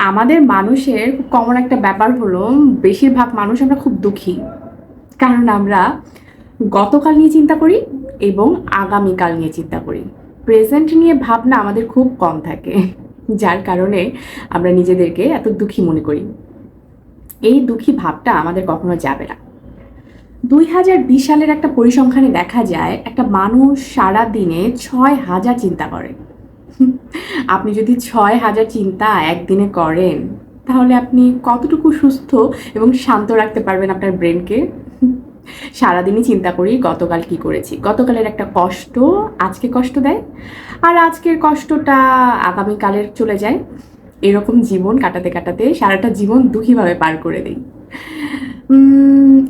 আমাদের মানুষের খুব কমন একটা ব্যাপার হলো বেশিরভাগ মানুষ আমরা খুব দুঃখী। কারণ আমরা গতকাল নিয়ে চিন্তা করি এবং আগামীকাল নিয়ে চিন্তা করি। প্রেজেন্ট নিয়ে ভাবনা আমাদের খুব কম থাকে, যার কারণে আমরা নিজেদেরকে এত দুঃখী মনে করি। এই দুঃখী ভাবটা আমাদের কখনো যাবে না। 2020 সালের একটা পরিসংখ্যানে দেখা যায় একটা মানুষ সারা দিনে 6,000 চিন্তা করে। আপনি যদি 6,000 চিন্তা একদিনে করেন, তাহলে আপনি কতটুকু সুস্থ এবং শান্ত রাখতে পারবেন আপনার ব্রেনকে? সারাদিনই চিন্তা করি গতকাল কি করেছি, গতকালের একটা কষ্ট আজকে কষ্ট দেয়, আর আজকের কষ্টটা আগামীকালের চলে যায়। এরকম জীবন কাটাতে কাটাতে সারাটা জীবন দুঃখীভাবে পার করে দিই।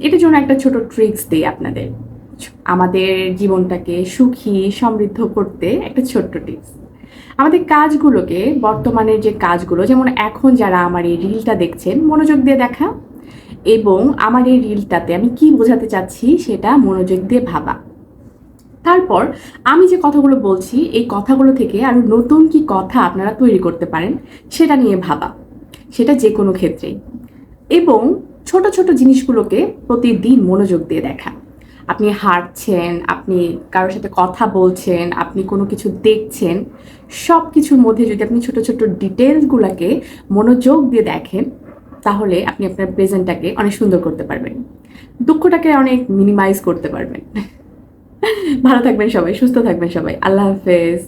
এটার জন্য একটা ছোট ট্রিক্স দিই আপনাদের, আমাদের জীবনটাকে সুখী সমৃদ্ধ করতে একটা ছোট্ট টিপস। আমাদের কাজগুলোকে, বর্তমানের যে কাজগুলো, যেমন এখন যারা আমার এই রিলটা দেখছেন, মনোযোগ দিয়ে দেখা এবং আমার এই রিলটাতে আমি কি বোঝাতে চাচ্ছি সেটা মনোযোগ দিয়ে ভাবা। তারপর আমি যে কথাগুলো বলছি এই কথাগুলো থেকে আরও নতুন কি কথা আপনারা তৈরি করতে পারেন সেটা নিয়ে ভাবা, সেটা যে কোনো ক্ষেত্রেই। এবং ছোট ছোট জিনিসগুলোকে প্রতিদিন মনোযোগ দিয়ে দেখা। আপনি হাঁটছেন, আপনি কারোর সাথে কথা বলছেন, আপনি কোনো কিছু দেখছেন, সব কিছুর মধ্যে যদি আপনি ছোট ছোট ডিটেলসগুলোকে মনোযোগ দিয়ে দেখেন, তাহলে আপনি আপনার প্রেজেন্টটাকে অনেক সুন্দর করতে পারবেন, দুঃখটাকে অনেক মিনিমাইজ করতে পারবেন। ভালো থাকবেন সবাই, সুস্থ থাকবেন সবাই। আল্লাহ হাফেজ।